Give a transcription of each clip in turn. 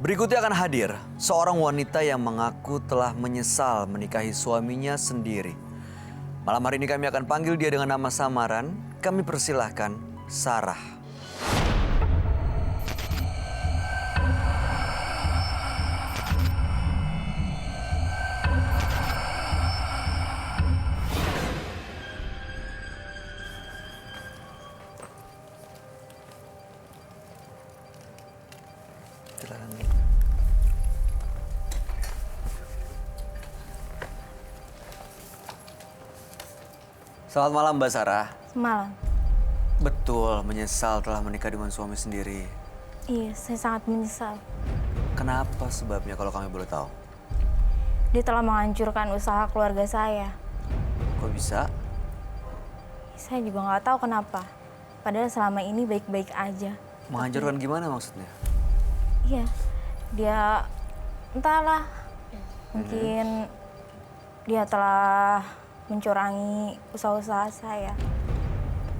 Berikutnya akan hadir seorang wanita yang mengaku telah menyesal menikahi suaminya sendiri. Malam hari ini kami akan panggil dia dengan nama samaran. Kami persilahkan Sarah. Selamat malam Mbak Sarah. Malam. Betul menyesal telah menikah dengan suami sendiri. Iya, saya sangat menyesal. Kenapa sebabnya kalau kami boleh tahu? Dia telah menghancurkan usaha keluarga saya. Kok bisa? Saya juga nggak tahu kenapa. Padahal selama ini baik-baik aja. Menghancurkan gimana maksudnya? Iya, dia entahlah. Mungkin dia telah mencurangi usaha-usaha saya.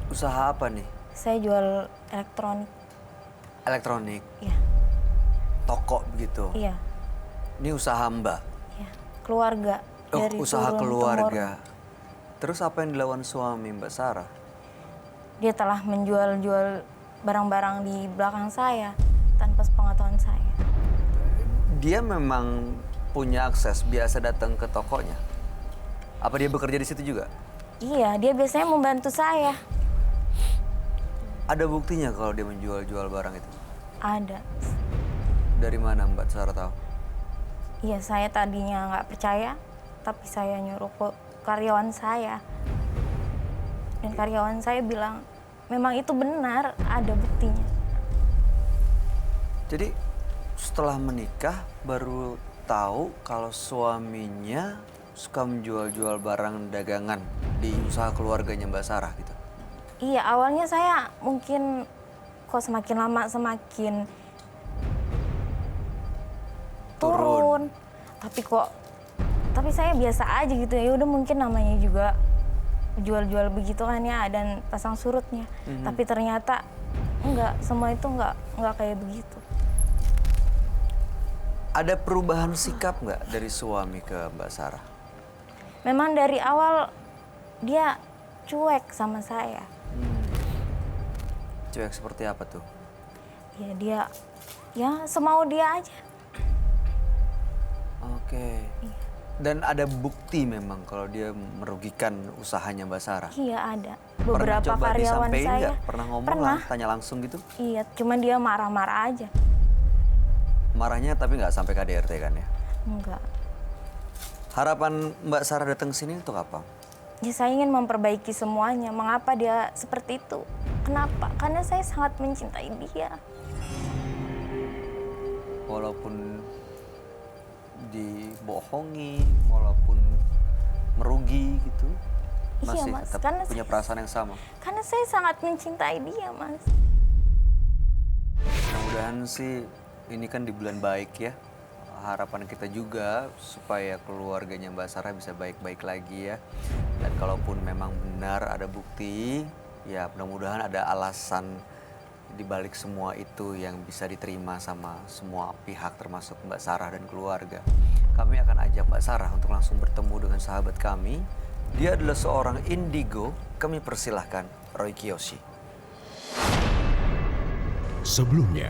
Usaha apa nih? Saya jual elektronik. Elektronik? Iya. Toko begitu? Iya. Ini usaha Mbak? Iya. Keluarga. Oh, Dari usaha turun keluarga. temurun. Terus apa yang dilakukan suami Mbak Sarah? Dia telah menjual-jual barang-barang di belakang saya tanpa sepengetahuan saya. Dia memang punya akses biasa datang ke tokonya? Apa dia bekerja di situ juga? Iya, dia biasanya membantu saya. Ada buktinya kalau dia menjual-jual barang itu? Ada. Dari mana Mbak Sarah tahu? Iya, saya tadinya nggak percaya, tapi saya nyuruh ke karyawan saya. Dan karyawan saya bilang, memang itu benar, ada buktinya. Jadi setelah menikah baru tahu kalau suaminya suka menjual-jual barang dagangan di usaha keluarganya Mbak Sarah gitu? Iya, awalnya saya mungkin kok semakin lama semakin turun. Tapi saya biasa aja gitu ya. Udah mungkin namanya juga jual-jual begitu kan ya, dan pasang surutnya. Tapi ternyata enggak, semua itu enggak kayak begitu. Ada perubahan sikap nggak dari suami ke Mbak Sarah? Memang dari awal dia cuek sama saya. Cuek seperti apa tuh? Ya dia, ya semau dia aja. Oke. Iya. Dan ada bukti memang kalau dia merugikan usahanya Mbak Sarah? Iya ada. Pernah Beberapa coba karyawan disampein saya. nggak? Pernah ngomong Pernah. tanya langsung gitu? Iya, cuman dia marah-marah aja. Marahnya tapi nggak sampai KDRT kan ya? Enggak. Harapan Mbak Sarah datang ke sini untuk apa? Ya saya ingin memperbaiki semuanya. Mengapa dia seperti itu? Kenapa? Karena saya sangat mencintai dia. Walaupun dibohongi, walaupun merugi gitu, masih Mas, tetap karena punya perasaan yang sama. Karena saya sangat mencintai dia, Mas. Mudah-mudahan sih ini kan di bulan baik ya. Harapan kita juga supaya keluarganya Mbak Sarah bisa baik-baik lagi ya. Dan kalaupun memang benar ada bukti, ya mudah-mudahan ada alasan di balik semua itu yang bisa diterima sama semua pihak termasuk Mbak Sarah dan keluarga. Kami akan ajak Mbak Sarah untuk langsung bertemu dengan sahabat kami. Dia adalah seorang indigo. Kami persilahkan Roy Kiyoshi. Sebelumnya,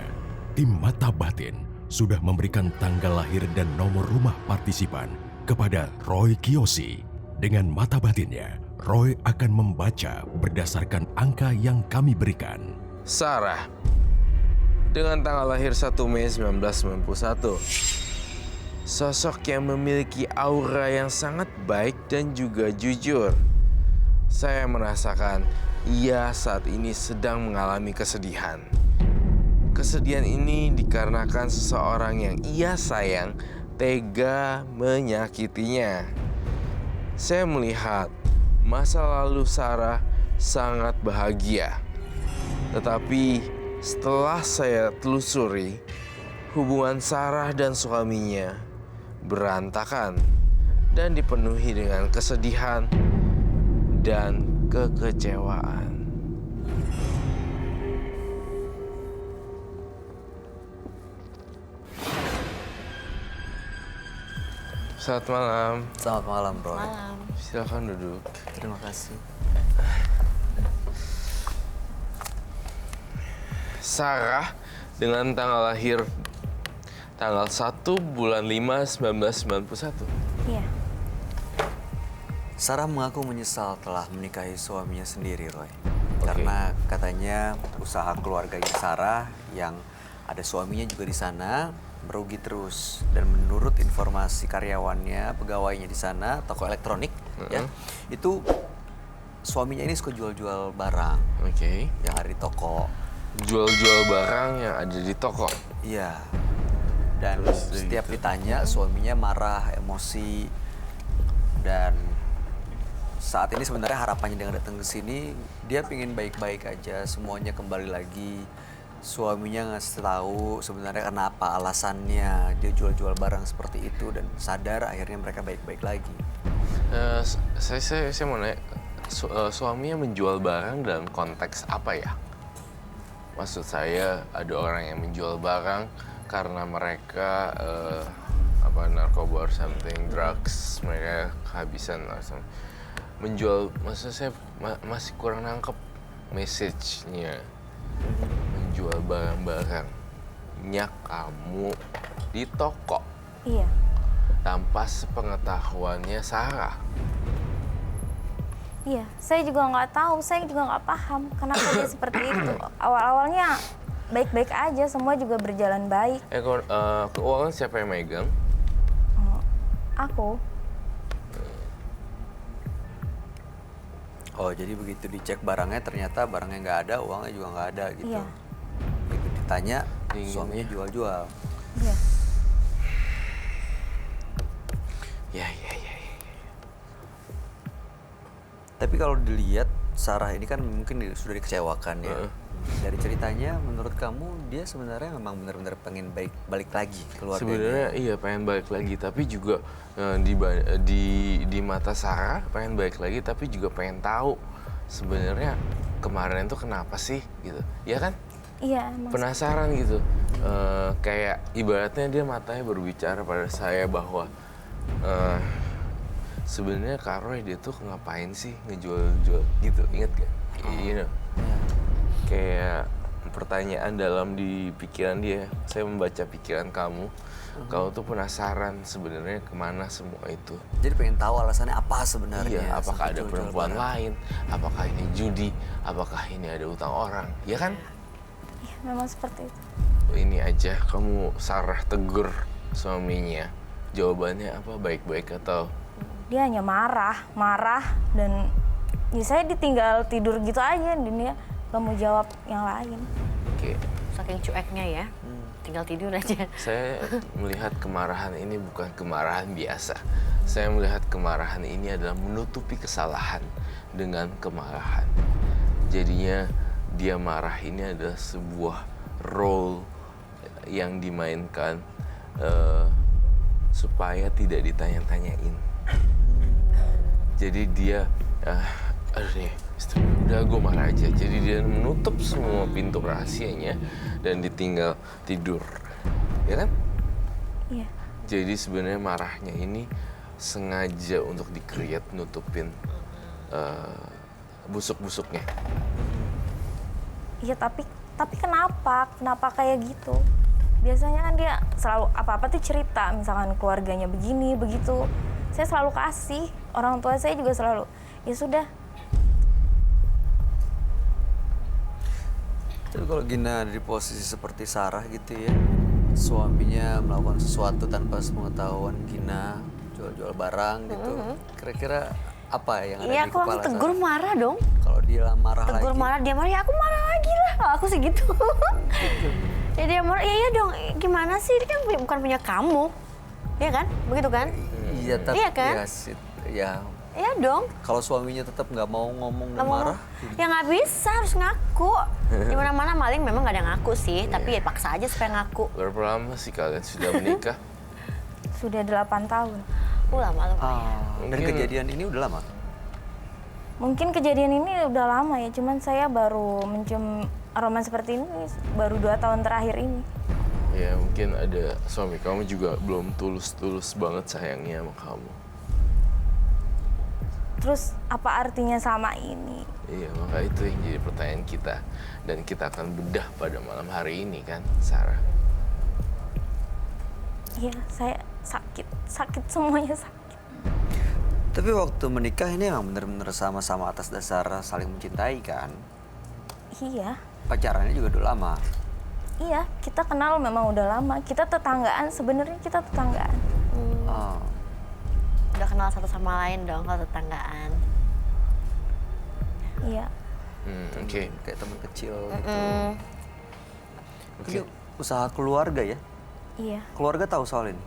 tim Mata Batin sudah memberikan tanggal lahir dan nomor rumah partisipan kepada Roy Kiyoshi. Dengan mata batinnya, Roy akan membaca berdasarkan angka yang kami berikan. Sarah, dengan tanggal lahir 1 Mei 1991, sosok yang memiliki aura yang sangat baik dan juga jujur. Saya merasakan ia saat ini sedang mengalami kesedihan. Kesedihan ini dikarenakan seseorang yang ia sayang tega menyakitinya. Saya melihat masa lalu Sarah sangat bahagia. Tetapi setelah saya telusuri, hubungan Sarah dan suaminya berantakan dan dipenuhi dengan kesedihan dan kekecewaan. Selamat malam. Selamat malam, Roy. Malam. Silakan duduk. Terima kasih. Sarah dengan tanggal lahir tanggal 1 bulan 5 1991. Iya. Sarah mengaku menyesal telah menikahi suaminya sendiri, Roy. Karena katanya usaha keluarganya Sarah yang ada suaminya juga di sana merugi terus. Dan menurut informasi karyawannya, pegawainya di sana, toko elektronik, ya, itu suaminya ini suka jual-jual barang Oke. yang ada di toko. Jual-jual barang yang ada di toko. Iya. Dan Terus dari setiap itu? ditanya suaminya marah, emosi. Dan saat ini sebenarnya harapannya dengan datang ke sini, dia pingin baik-baik aja, semuanya kembali lagi. Suaminya ngasih tahu sebenarnya kenapa alasannya dia jual-jual barang seperti itu dan sadar akhirnya mereka baik-baik lagi. Saya mau nanya, suaminya menjual barang dalam konteks apa ya? Maksud saya ada orang yang menjual barang karena mereka narkoba or something, drugs, mereka kehabisan or something. Menjual, maksud saya masih kurang nangkep message-nya. Menjual barang-barang nya kamu di toko Iya. tanpa sepengetahuannya Sarah. Iya, saya juga nggak tahu, saya juga nggak paham kenapa dia seperti itu. Awal-awalnya baik-baik aja, semua juga berjalan baik. Keuangan siapa yang megang? Aku, Oh, jadi begitu dicek barangnya ternyata barangnya nggak ada, uangnya juga nggak ada gitu. Iya. Begitu ditanya, Dingin suaminya ya. jual-jual. iya. Ya. Tapi kalau dilihat Sarah ini kan mungkin sudah dikecewakan ya. Dari ceritanya, menurut kamu dia sebenarnya memang benar-benar pengen balik lagi keluarganya? Sebenarnya iya pengen balik lagi, tapi juga di mata Sarah pengen balik lagi, tapi juga pengen tahu sebenarnya kemarin tuh kenapa sih gitu, ya kan? Iya, emang. Penasaran gitu. Kayak ibaratnya dia matanya berbicara pada saya bahwa sebenarnya Kak Roy dia tuh ngapain sih ngejual-jual gitu, inget gak? You know? Kayak pertanyaan dalam di pikiran dia, saya membaca pikiran kamu. Kamu tuh penasaran sebenarnya kemana semua itu. Jadi pengen tahu alasannya apa sebenarnya? Iya, apakah sampai ada jual-jual perempuan barang? lain? Apakah ini judi? Apakah ini ada utang orang? Ya kan? Iya, memang seperti itu. Ini aja kamu Sarah tegur suaminya. Jawabannya apa? Baik-baik atau? Dia hanya marah, dan ya saya ditinggal tidur gitu aja, dan dia gak mau jawab yang lain. Oke. Saking cueknya ya, tinggal tidur aja. Saya melihat kemarahan ini bukan kemarahan biasa. Saya melihat kemarahan ini adalah menutupi kesalahan dengan kemarahan. Jadinya dia marah ini adalah sebuah role yang dimainkan supaya tidak ditanya-tanyain. Jadi dia, aduh nih, udah gue marah aja. Jadi dia menutup semua pintu rahasianya dan ditinggal tidur, ya kan? Iya. Jadi sebenarnya marahnya ini sengaja untuk di-create nutupin busuk-busuknya. Iya, tapi kenapa kayak gitu? Biasanya kan dia selalu apa-apa tuh cerita, misalkan keluarganya begini, begitu. Saya selalu kasih, orang tua saya juga selalu, ya sudah. Tapi kalau Gina ada di posisi seperti Sarah gitu ya, suaminya melakukan sesuatu tanpa sepengetahuan Gina, jual-jual barang gitu, kira-kira apa yang ada Iya, di aku kepala langsung tegur Sarah? marah dong. Kalau dia marah Tegur lagi, marah, dia marah, ya aku marah lagi lah. Kalau aku sih gitu. Ya dia marah, iya dong, gimana sih, ini kan bukan punya kamu. Iya kan, begitu kan? iya tapi Iya kan? ya Iya dong. kalau suaminya tetap nggak mau ngomong dan Nggak mau- marah, Ya nggak bisa, harus ngaku. Di mana-mana maling memang nggak ada ngaku sih, tapi ya paksa aja supaya ngaku. Berapa lama sih kalian sudah menikah? Sudah 8 tahun. Lama. dan Mungkin- kejadian ini udah lama. Mungkin kejadian ini udah lama ya, cuman saya baru mencium aroma seperti ini baru 2 tahun terakhir ini. Ya mungkin ada suami kamu juga belum tulus-tulus banget sayangnya sama kamu. Terus apa artinya sama ini? Iya, maka itu yang jadi pertanyaan kita. Dan kita akan bedah pada malam hari ini kan, Sarah? Iya, saya sakit semuanya sakit. Tapi waktu menikah ini emang bener-bener sama-sama atas dasar saling mencintai kan? Iya, Pacarannya juga udah lama. iya, kita kenal memang udah lama. Kita tetanggaan, sebenarnya kita tetanggaan. Oh. Udah kenal satu sama lain dong kalau tetanggaan. Iya, Oke. Kayak teman kecil gitu. Oke. Ini usaha keluarga ya? iya. Keluarga tahu soal ini?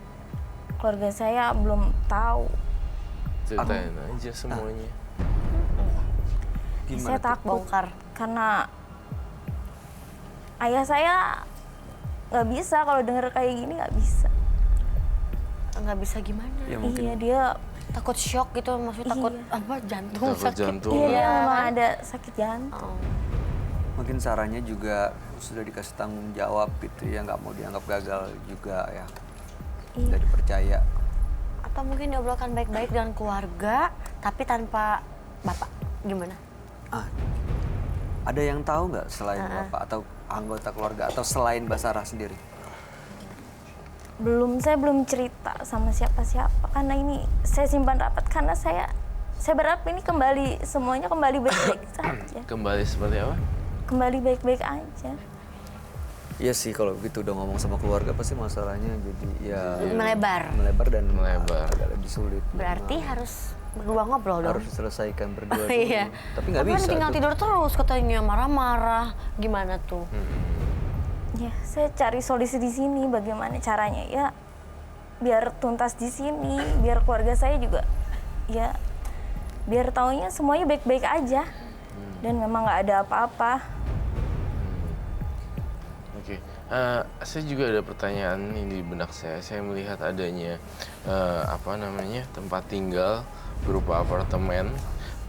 Keluarga saya belum tahu. Ceritain aja semuanya. Saya tuh? takut Bongkar. karena ayah saya nggak bisa kalau denger kayak gini, nggak bisa. Nggak bisa gimana? Ya mungkin Iya, dia Takut shock gitu, maksudnya takut Iya. apa jantung Takut sakit. jantung. iya, dia Iya, memang kan? ada sakit jantung. Oh. mungkin sarannya juga sudah dikasih tanggung jawab gitu ya, nggak mau dianggap gagal juga ya. Iya. Udah dipercaya. Atau mungkin diobrolkan baik-baik dengan keluarga, tapi tanpa bapak. Gimana? Ah, ada yang tahu nggak selain bapak atau anggota keluarga atau selain Mbak Sarah sendiri? Saya belum cerita sama siapa-siapa karena ini saya simpan rapat karena saya berharap ini semuanya kembali baik-baik saja. Kembali seperti apa? Kembali baik-baik aja. Iya sih, kalau begitu udah ngomong sama keluarga pasti masalahnya jadi ya Melebar. dan Melebar. agak lebih sulit. Berarti Memang harus berdua ngobrol dong. harus diselesaikan berdua dulu. Iya. Tapi nggak Tapi bisa. tinggal tuh. tidur terus katanya, marah-marah. Gimana tuh? Ya, saya cari solusi di sini bagaimana caranya ya biar tuntas di sini, biar keluarga saya juga ya biar taunya semuanya baik-baik aja. Dan memang nggak ada apa-apa. Oke. Saya juga ada pertanyaan ini di benak saya. Saya melihat adanya tempat tinggal berupa apartemen.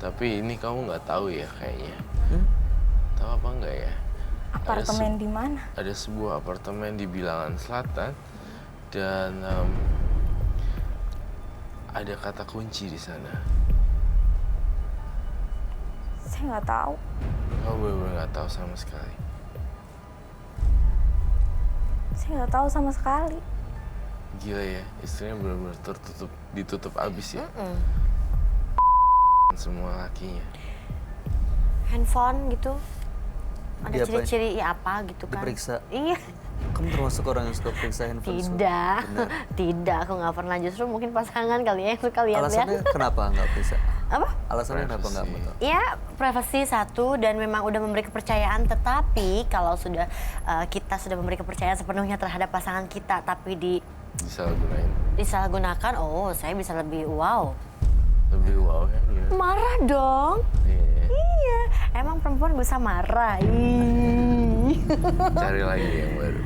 Tapi ini kamu nggak tahu ya kayaknya. Tahu apa enggak ya? Apartemen di mana? Ada sebuah apartemen di Bilangan Selatan dan ada kata kunci di sana. Saya nggak tahu. Kamu benar-benar nggak tahu sama sekali. Saya nggak tahu sama sekali. Gila ya, istrinya benar-benar ditutup abis ya. Semua lakinya. Handphone gitu? Ada Diapain? ciri-ciri ya apa gitu kan? Diperiksa. Iya. Kamu termasuk orang yang suka periksa handphone? Tidak, Benar. tidak. Aku nggak pernah. Justru mungkin pasangan kali ya yang suka lihat-lihat. Alasannya kenapa nggak periksa? Apa? Alasannya kenapa nggak Privacy. mau? Ya, privasi satu dan memang udah memberi kepercayaan. Tetapi kalau kita sudah memberi kepercayaan sepenuhnya terhadap pasangan kita, tapi Disalahgunain. disalahgunakan, oh saya bisa lebih wow. Lebih wow kan ya. Marah dong. Iya. Iya, emang perempuan bisa marah. Ih. Cari lagi yang baru.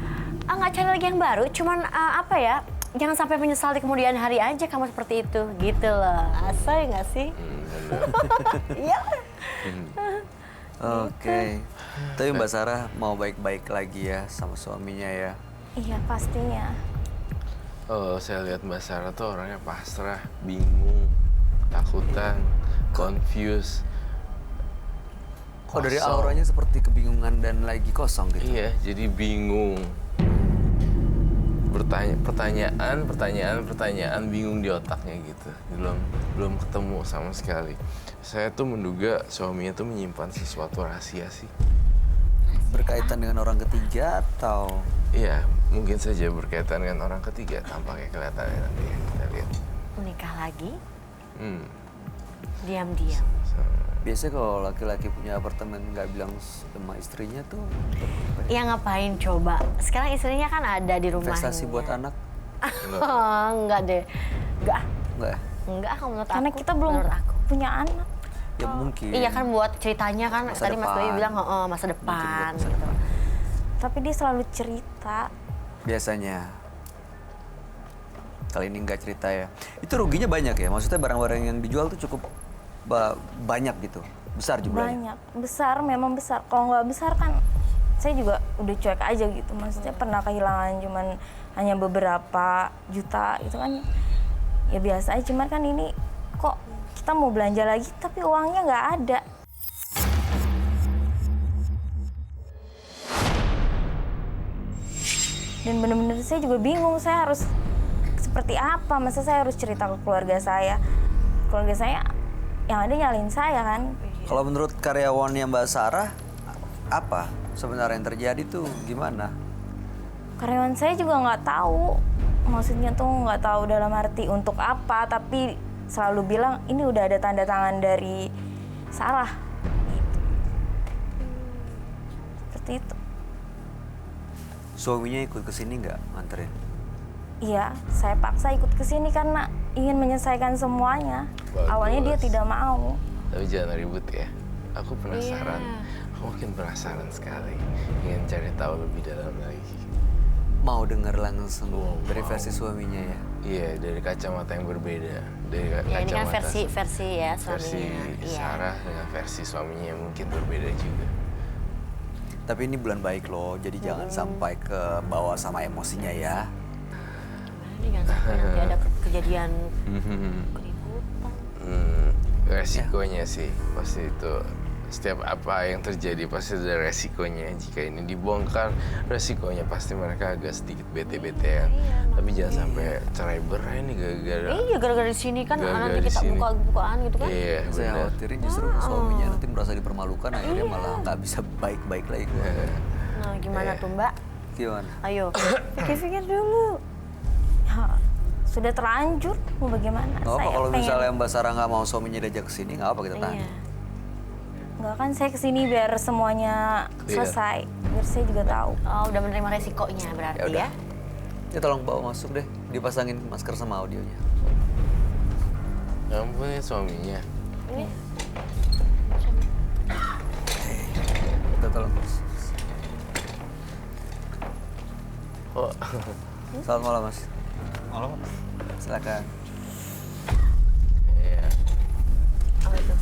Nggak cari lagi yang baru, cuman apa ya? Jangan sampai menyesal di kemudian hari aja kamu seperti itu, gitu loh. Asal nggak sih? Bener. Iya. Oke. Tapi Mbak Sarah mau baik-baik lagi ya sama suaminya ya. Iya, pastinya. Oh, saya lihat Mbak Sarah tuh orangnya pasrah, bingung, takutan, confused. Oh, dari Kosong. auranya seperti kebingungan dan lagi kosong gitu. Iya, jadi bingung. Pertanyaan, bingung di otaknya gitu. Belum ketemu sama sekali. Saya tuh menduga suaminya tuh menyimpan sesuatu rahasia sih. Berkaitan dengan orang ketiga atau Iya, mungkin saja berkaitan dengan orang ketiga. Tampaknya kelihatannya nanti ya, kita lihat. Menikah lagi, Hmm. diam-diam. biasanya kalau laki-laki punya apartemen nggak bilang sama istrinya tuh apa ya? Ya ngapain coba? Sekarang istrinya kan ada di rumahnya. Investasi buat anak? Enggak deh. Enggak. Enggak ya? Enggak, menurut Karena aku. kita belum Menurut aku. punya anak. Ya mungkin. Iya kan buat ceritanya kan Masa tadi Mas depan. Bayu bilang masa depan masa gitu. Tapi dia selalu cerita. Biasanya. Kali ini nggak cerita ya. Itu ruginya banyak ya? Maksudnya barang-barang yang dijual tuh cukup banyak gitu? Besar jumlahnya? Banyak. Besar, memang besar. Kalau nggak besar kan saya juga udah cuek aja gitu. Maksudnya pernah kehilangan cuman hanya beberapa juta itu kan ya biasa aja. Cuman kan ini kok kita mau belanja lagi tapi uangnya nggak ada. Dan bener-bener saya juga bingung, saya harus seperti apa? Masa saya harus cerita ke keluarga saya? Keluarga saya yang ada nyalin saya kan. Kalau menurut karyawannya Mbak Sarah, apa sebenarnya yang terjadi tuh gimana? Karyawan saya juga nggak tahu. Maksudnya tuh nggak tahu dalam arti untuk apa, tapi selalu bilang ini udah ada tanda tangan dari Sarah. Gitu. Seperti itu. Suaminya ikut ke sini nggak nganterin? Iya, saya paksa ikut ke sini karena ingin menyelesaikan semuanya. Bagus. Awalnya dia tidak mau. Tapi jangan ribut ya. Aku penasaran. Iya. Aku makin penasaran sekali. Ingin cari tahu lebih dalam lagi. Mau denger langsung dari versi suaminya ya? Iya, dari kacamata yang berbeda. Dari Ya ini kan kacamata versi ya versi suaminya. Iya. Sarah dengan versi suaminya yang mungkin berbeda juga. Tapi ini bulan baik loh, jadi jangan sampai ke bawah sama emosinya ya. Ini jangan sampai nanti ada kejadian keributan. Resikonya sih pasti itu. Setiap apa yang terjadi pasti ada resikonya. Jika ini dibongkar, resikonya pasti mereka agak sedikit bete-betean. Tapi jangan sampai cerai berai nih gara-gara. Iya gara-gara di sini kan Gara-gara nanti di kita sini. buka-bukaan gitu kan. Iya, Saya benar. khawatirin justru suaminya nanti merasa dipermalukan, akhirnya malah nggak bisa baik-baik lagi. Nah gimana tuh Mbak? Gimana? Ayo pikir-pikir dulu. Ya, sudah terlanjur, mau bagaimana? Nggak apa Saya kalau pengen- misalnya Mbak Sarah nggak mau suaminya diajak ke sini, nggak apa kita tahan. Iya. Nggak kan saya kesini biar semuanya Clear. selesai, biar saya juga tahu. Oh udah menerima resikonya berarti Ya udah. ya. Ya tolong bawa masuk deh, dipasangin masker sama audionya. Ya ampun ya suaminya. Ini Kita tolong. Oh, Selamat malam Mas. Malam. Silakan. iya. apa itu?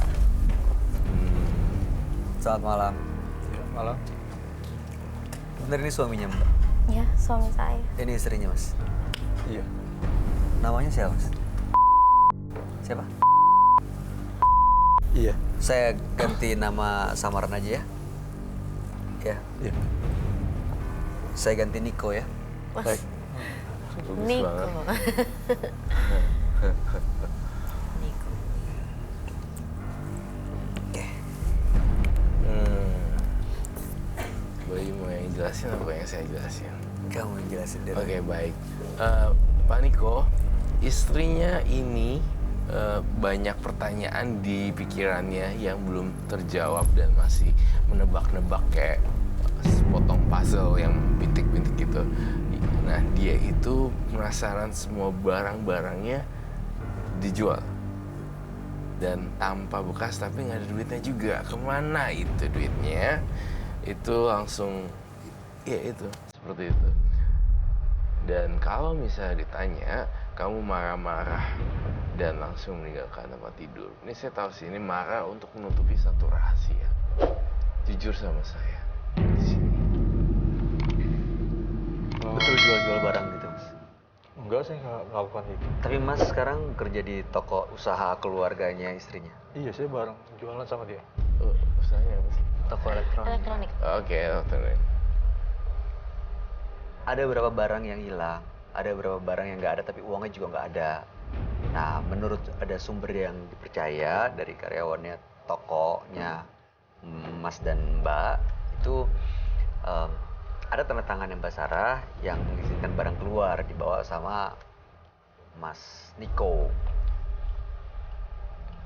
Selamat malam. Ya, malam. Bener ini suaminya Mbak? Ya, suami saya. Ini istrinya Mas. Iya. Namanya siapa Mas? Siapa? Iya. Saya ganti nama samaran aja ya. Ya, Iya. saya ganti Niko ya. Baik. Bagus Niko. banget. Niko. Oke. Bayi mau yang jelasin apa yang saya jelasin? Kamu yang jelasin deh. Oke, baik. Pak Niko, istrinya ini banyak pertanyaan di pikirannya yang belum terjawab dan masih menebak-nebak kayak sepotong puzzle yang bintik-bintik gitu. Nah, dia itu penasaran semua barang-barangnya dijual. Dan tanpa bekas tapi nggak ada duitnya juga. Kemana itu duitnya? Itu langsung, ya itu, seperti itu. Dan kalau misalnya ditanya, kamu marah-marah dan langsung meninggalkan tempat tidur. Ini saya tahu sih, ini marah untuk menutupi satu rahasia. Jujur sama saya, di sini. Betul jual-jual barang gitu Mas. Enggak, saya nggak melakukan itu. Tapi Mas sekarang kerja di toko usaha keluarganya istrinya. Iya, saya bareng jualan sama dia. Usahanya apa sih? Toko elektronik. Elektronik. Oke, elektronik. Ada beberapa barang yang hilang, ada beberapa barang yang nggak ada tapi uangnya juga nggak ada. Nah, menurut ada sumber yang dipercaya dari karyawannya tokonya Mas dan Mbak itu ada tanda tangan Mbak Sarah yang mengizinkan barang keluar dibawa sama Mas Niko.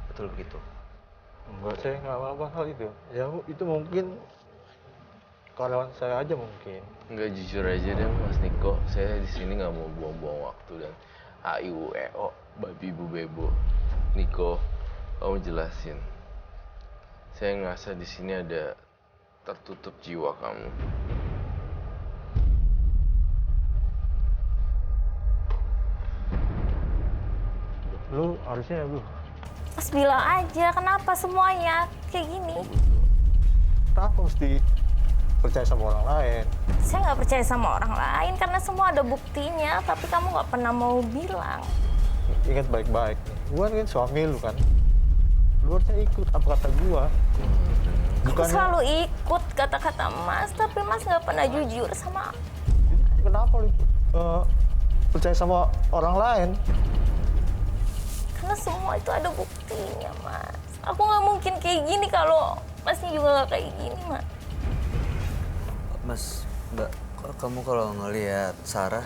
Betul begitu? Enggak, saya nggak melakukan hal itu. Ya, itu mungkin karyawan saya aja mungkin. Nggak, jujur aja deh Mas Niko, saya di sini nggak mau buang-buang waktu dan AIUEO, babi bu bebo. Niko, kamu jelasin. Saya ngerasa di sini ada tertutup jiwa kamu. Lu harusnya lu Mas bilang aja, kenapa semuanya kayak gini? kenapa mesti percaya sama orang lain. Saya nggak percaya sama orang lain karena semua ada buktinya, tapi kamu nggak pernah mau bilang. Ingat baik-baik. Gua kan suami lu kan. Lu harusnya ikut apa kata gua. Aku selalu ikut kata-kata Mas, tapi Mas nggak pernah jujur sama aku. Kenapa lu percaya sama orang lain? Karena semua itu ada buktinya, Mas. Aku nggak mungkin kayak gini kalau Masnya juga nggak kayak gini, Mas. Mas, Mbak, kamu kalau ngelihat Sarah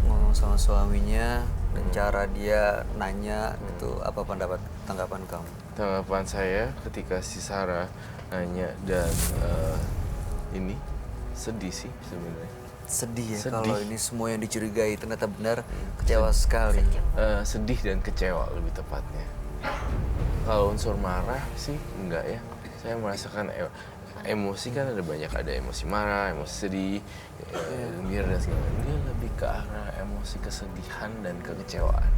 ngomong sama suaminya dan cara dia nanya gitu, apa tanggapan kamu? Tanggapan saya ketika si Sarah nanya dan ini sedih sih sebenarnya. Sedih ya Sedih. kalau ini semua yang dicurigai ternyata benar, kecewa sekali. Sedih dan kecewa lebih tepatnya. Kalau unsur marah sih enggak ya. Saya merasakan emosi kan ada banyak, ada emosi marah, emosi sedih, gembira dan segala macam. Dia lebih ke arah emosi kesedihan dan kekecewaan.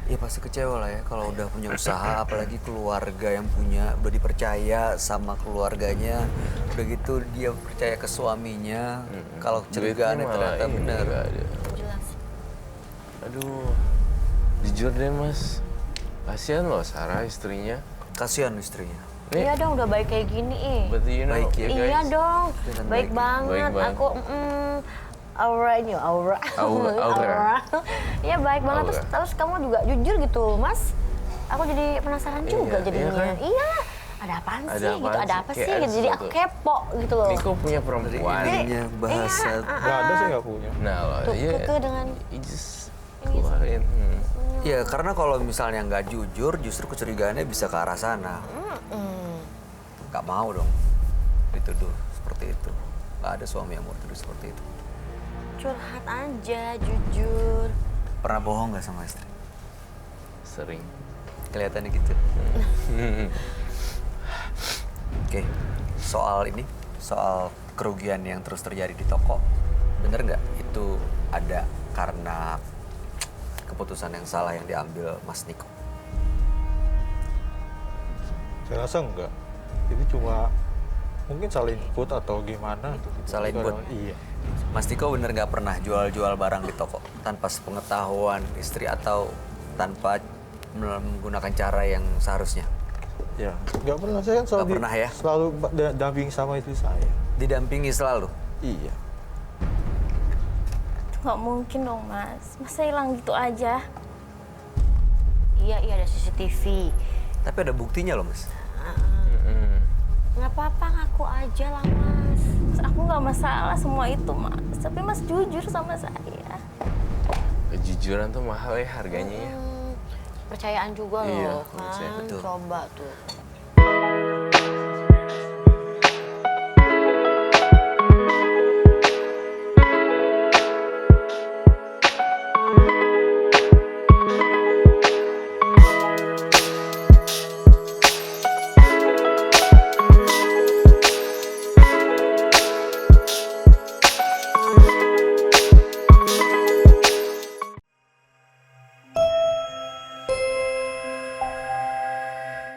Ya pasti kecewa lah ya kalau udah punya usaha, apalagi keluarga yang punya, udah dipercaya sama keluarganya, udah gitu dia percaya ke suaminya, kalau curigaannya ternyata benar. Jelas. Aduh, jujur deh Mas, kasihan loh Sarah istrinya. Kasihan istrinya. Nih, Iya dong, udah baik kayak gini. but you know, Baik ya, guys. Iya dong, Kelihatan baik baik. banget. Baik banget. Aku auranya, aura. Aura. Iya baik banget. Aura. Terus kamu juga jujur gitu, Mas. Aku jadi penasaran juga Iya, jadinya. iya kan? Iya, ada apaan Ada sih? Gitu, apaan ada sih? apa Kayak sih? ada Gitu. Jadi aku sesuatu. kepo gitu loh. Niko punya perempuan. Ininya bahasa. Nggak ada sih nggak punya. Nah, loh, Tuh, iya. keke dengan You just keluarin. Ya karena kalau misalnya nggak jujur, justru kecurigaannya bisa ke arah sana. Nggak mau dong dituduh seperti itu. Nggak ada suami yang mau dituduh seperti itu. curhat aja, jujur. Pernah bohong nggak sama istri? Sering. Kelihatannya gitu. Oke, soal ini, soal kerugian yang terus terjadi di toko, bener nggak itu ada karena keputusan yang salah yang diambil Mas Niko? Saya rasa enggak. Itu cuma mungkin salah input atau gimana. Salah input? Iya. Mas Niko bener nggak pernah jual-jual barang di toko tanpa sepengetahuan istri atau tanpa menggunakan cara yang seharusnya? Ya, nggak pernah. Saya kan selalu Nggak pernah ya? selalu damping sama istri saya. Didampingi selalu? Iya. Nggak mungkin dong, Mas. Masa hilang gitu aja? Iya, ada CCTV. Tapi ada buktinya loh, Mas. Nggak apa-apa, ngaku aja lah, Mas. Mas, aku nggak masalah semua itu, Mas. Tapi Mas jujur sama saya. Kejujuran tuh mahal ya harganya ya. Percayaan juga Iya, loh, percaya, kan? betul. Coba tuh.